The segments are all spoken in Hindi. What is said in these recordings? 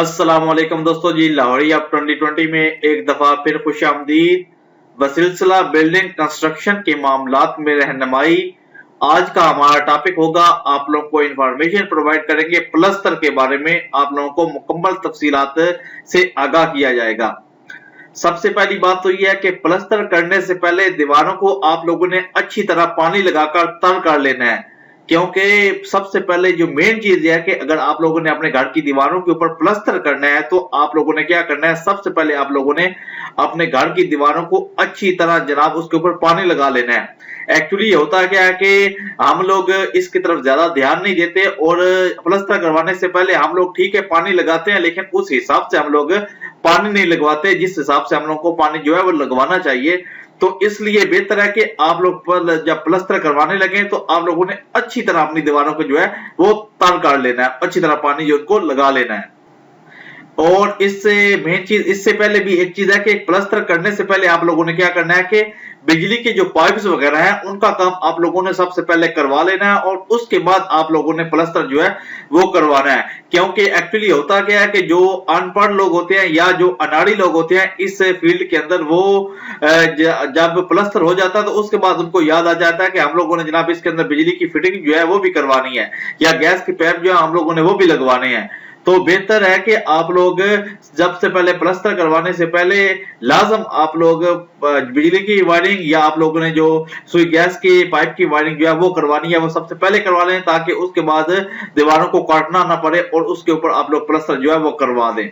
अस्सलाम वालेकुम दोस्तों जी, लाहौरी अब 2020 में एक दफा फिर खुशामदीद। बसिलसिला बिल्डिंग कंस्ट्रक्शन के मामलात में रहनुमाई। आज का हमारा टॉपिक होगा, आप लोगों को इंफॉर्मेशन प्रोवाइड करेंगे प्लस्तर के बारे में, आप लोगों को मुकम्मल तफसीलात से आगाह किया जाएगा। सबसे पहली बात तो यह है कि प्लस्तर करने से पहले दीवारों को आप लोगों ने अच्छी तरह पानी लगाकर तर कर लेना है, क्योंकि सबसे पहले जो मेन चीज है कि अगर आप लोगों ने अपने घर की दीवारों के ऊपर प्लस्तर करना है तो आप लोगों ने क्या करना है, सबसे पहले आप लोगों ने अपने घर की दीवारों को अच्छी तरह जनाब उसके ऊपर पानी लगा लेना है। एक्चुअली ये होता क्या है कि हम लोग इसकी तरफ ज्यादा ध्यान नहीं देते और प्लस्तर करवाने से पहले हम लोग ठीक है पानी लगाते हैं, लेकिन उस हिसाब से हम लोग पानी नहीं लगवाते जिस हिसाब से हम लोग को पानी जो है वो लगवाना चाहिए। तो इसलिए बेहतर है कि आप लोग जब प्लस्तर करवाने लगे तो आप लोगों ने अच्छी तरह अपनी दीवारों को जो है वो तर कर लेना है, अच्छी तरह पानी जो उनको लगा लेना है। और इससे मेन चीज, इससे पहले भी एक चीज है कि प्लस्तर करने से पहले आप लोगों ने क्या करना है कि बिजली के जो पाइप्स वगैरह हैं उनका काम आप लोगों ने सबसे पहले करवा लेना है और उसके बाद आप लोगों ने प्लस्तर जो है वो करवाना है। क्योंकि एक्चुअली होता क्या है कि जो अनपढ़ लोग होते हैं या जो अनाड़ी लोग होते हैं इस फील्ड के अंदर, वो जब प्लस्तर हो जाता है तो उसके बाद उनको याद आ जाता है कि हम लोगों ने जनाब इसके अंदर बिजली की फिटिंग जो है वो भी करवानी है या गैस की पाइप जो है हम लोगों ने वो भी लगवाने हैं। तो बेहतर है कि आप लोग जब से पहले प्लस्तर करवाने से पहले लाजम आप लोग बिजली की वायरिंग या आप लोगों ने जो सुई गैस की पाइप की वायरिंग जो है वो करवानी है वो सबसे पहले करवा लें, ताकि उसके बाद दीवारों को काटना ना पड़े और उसके ऊपर आप लोग प्लस्तर जो है वो करवा दें।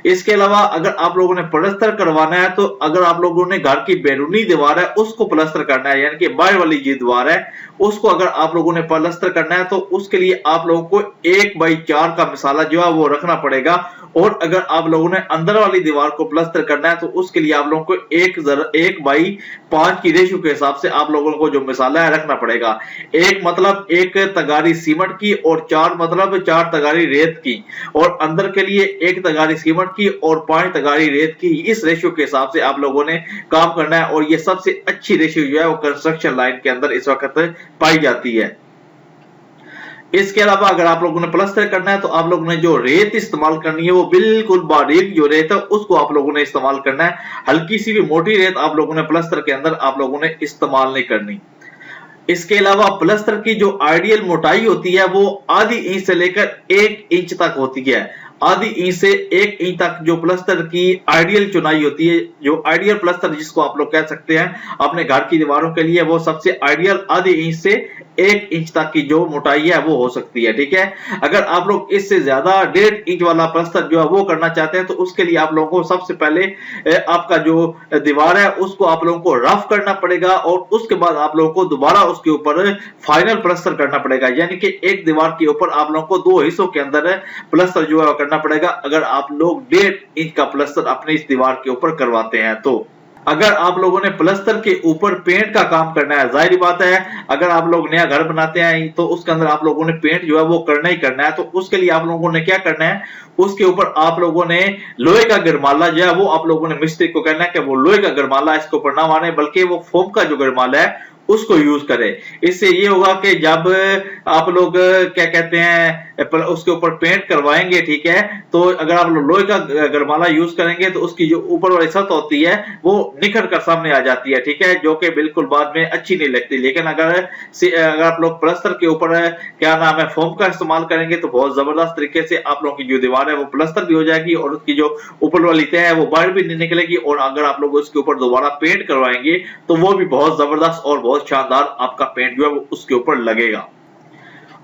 इसके अलावा अगर आप लोगों ने प्लस्तर करवाना है तो अगर आप लोगों ने घर की बैरूनी दीवार है उसको प्लस्तर करना है, यानी कि बाहर वाली जो दीवार है उसको अगर आप लोगों ने प्लस्तर करना है तो उसके लिए आप लोगों को 1/4 का मिसाला जो है वो रखना पड़ेगा। और अगर आप लोगों ने अंदर वाली दीवार को प्लस्तर करना है तो उसके लिए आप लोगों को 1/5 की रेशियो के हिसाब से आप लोगों को जो मिसाला है रखना पड़ेगा। 1 मतलब 1 तगारी सीमेंट की और 4 मतलब 4 तगारी रेत की, और अंदर के लिए 1 तगारी सीमेंट की और 5 तगारी रेत की। इस रेशियो के हिसाब से आप लोगों ने काम करना है और ये सबसे अच्छी रेशियो जो है वो कंस्ट्रक्शन लाइन के अंदर इस वक्त पाई जाती है। इसके अलावा अगर आप लोगों ने प्लस्तर करना है तो आप लोगों ने जो रेत इस्तेमाल करनी है वो बिल्कुल बारीक जो रेत है उसको आप लोगों ने इस्तेमाल करना है। हल्की सी भी मोटी रेत आप लोगों ने प्लस्तर के अंदर आप लोगों ने इस्तेमाल नहीं करनी। इसके अलावा प्लस्तर की जो आइडियल मोटाई होती है वो आधी इंच से लेकर 1 इंच तक होती है। आधी इंच से 1 इंच तक जो प्लस्तर की आइडियल चुनाई होती है, जो आइडियल प्लस्तर जिसको आप लोग कह सकते हैं अपने घर की दीवारों के लिए, वो सबसे आइडियल आधी इंच से 1 इंच तक की जो मोटाई है वो हो सकती है। ठीक है, अगर आप लोग इससे ज्यादा 1.5 इंच वाला प्लस्तर जो है वो करना चाहते हैं तो उसके लिए आप लोगों को सबसे पहले आपका जो दीवार है उसको आप लोगों को रफ करना पड़ेगा और उसके बाद आप लोगों को दोबारा उसके ऊपर फाइनल प्लस्तर करना पड़ेगा। यानी कि एक दीवार के ऊपर आप लोगों को 2 हिस्सों के अंदर प्लस्तर जो है करना पड़ेगा अगर आप लोग 1.5 इंच का प्लस्तर अपने इस दीवार के ऊपर करवाते हैं। तो अगर आप लोगों ने प्लस्तर के ऊपर पेंट का काम करना है, जाहिर बात है अगर आप लोग नया घर बनाते हैं तो उसके अंदर आप लोगों ने पेंट जो है वो करना ही करना है। तो उसके लिए आप लोगों ने क्या करना है, उसके ऊपर आप लोगों ने लोहे का गरमाला जो है वो आप लोगों ने मिस्त्री को कहना है कि वो लोहे का गरमाला इसके ऊपर ना मारे बल्कि वो फोम का जो गरमाला है उसको यूज करें। इससे ये होगा कि जब आप लोग क्या कहते हैं उसके ऊपर पेंट करवाएंगे, ठीक है, तो अगर आप लोग लोहे का गरमाला यूज करेंगे तो उसकी जो ऊपर वाली सतह होती है वो निखर कर सामने आ जाती है। ठीक है, जो कि बिल्कुल बाद में अच्छी नहीं लगती। लेकिन अगर आप लोग प्लस्तर के ऊपर क्या नाम है फोम का इस्तेमाल करेंगे तो बहुत जबरदस्त तरीके से आप लोगों की जो दीवार है वो प्लस्तर भी हो जाएगी और उसकी जो ऊपर वाली तह है वो बाहर भी नहीं निकलेगी। और अगर आप लोग उसके ऊपर दोबारा पेंट करवाएंगे तो वो भी बहुत जबरदस्त और बहुत शानदार आपका पेंट जो है वो उसके ऊपर लगेगा।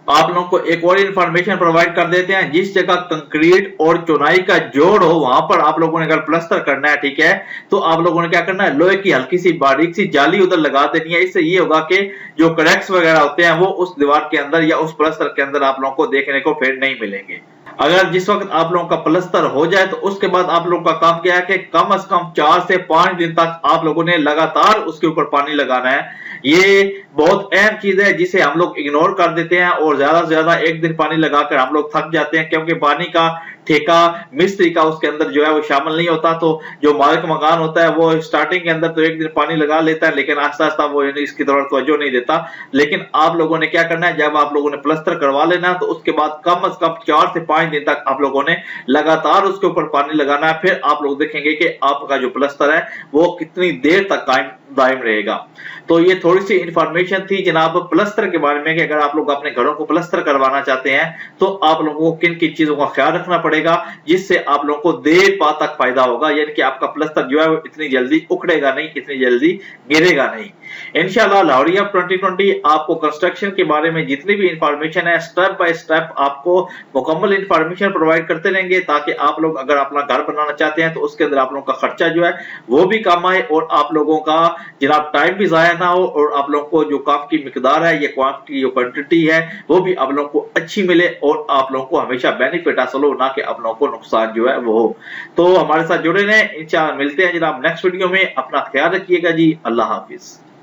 आप लोगों को एक और इंफॉर्मेशन प्रोवाइड कर देते हैं, जिस जगह कंक्रीट और चुनाई का जोड़ हो वहां पर आप लोगों ने अगर प्लस्तर करना है, ठीक है, तो आप लोगों ने क्या करना है, लोहे की हल्की सी बारीक सी जाली उधर लगा देनी है। इससे ये होगा कि जो क्रैक्स वगैरह होते हैं वो उस दीवार के अंदर या उस प्लस्तर के अंदर आप लोगों को देखने को फिर नहीं मिलेंगे। अगर जिस वक्त आप लोगों का प्लस्तर हो जाए तो उसके बाद आप लोगों का काम क्या है कि कम से कम 4 से 5 दिन तक आप लोगों ने लगातार उसके ऊपर पानी लगाना है। ये बहुत अहम चीज है जिसे हम लोग इग्नोर कर देते हैं और ज्यादा से ज्यादा एक दिन पानी लगाकर हम लोग थक जाते हैं, क्योंकि पानी का ठेका मिस्त्री का उसके अंदर जो है वो शामिल नहीं होता। तो जो मालिक मकान होता है वो स्टार्टिंग के अंदर तो एक दिन पानी लगा लेता है, लेकिन आहिस्ता आहिस्ता वो इसकी तरफ तवज्जो नहीं देता। लेकिन आप लोगों ने क्या करना है, जब आप लोगों ने प्लस्तर करवा लेना तो उसके बाद कम से कम 4 से 5 दिन तक आप लोगों ने लगातार उसके ऊपर पानी लगाना है। फिर आप लोग देखेंगे कि आपका जो प्लस्तर है वो कितनी देर तक दायम रहेगा। तो ये थोड़ी सी इंफॉर्मेशन थी जनाब प्लस्तर के बारे में कि अगर आप लोग अपने घरों को प्लस्तर करवाना चाहते हैं तो आप लोगों को किन किन चीजों का ख्याल रखना पड़ेगा, जिससे आप लोगों को देर पा तक फायदा होगा, यानी कि आपका प्लस्तर जो है वो इतनी जल्दी उखड़ेगा नहीं, इतनी जल्दी गिरेगा नहीं। इंशाल्लाह लाहौरिया 2020 आपको कंस्ट्रक्शन के बारे में जितनी भी इंफॉर्मेशन है स्टेप बाय स्टेप आपको मुकम्मल इंफॉर्मेशन प्रोवाइड करते रहेंगे, ताकि आप लोग अगर अपना घर बनाना चाहते हैं तो उसके अंदर आप लोगों का खर्चा जो है वो भी कम आए और आप लोगों का जनाब टाइम भी जाया ना हो, और आप लोगों को जो काम की मिकदार है या क्वांटिटी जो क्वांटिटी है वो भी आप लोगों को अच्छी मिले और आप लोगों को हमेशा बेनिफिट हासिल हो, ना कि आप लोगों को नुकसान जो है वो हो। तो हमारे साथ जुड़े रहें, इंशाल्लाह मिलते हैं जनाब नेक्स्ट वीडियो में। अपना ख्याल रखिएगा जी, अल्लाह हाफिज।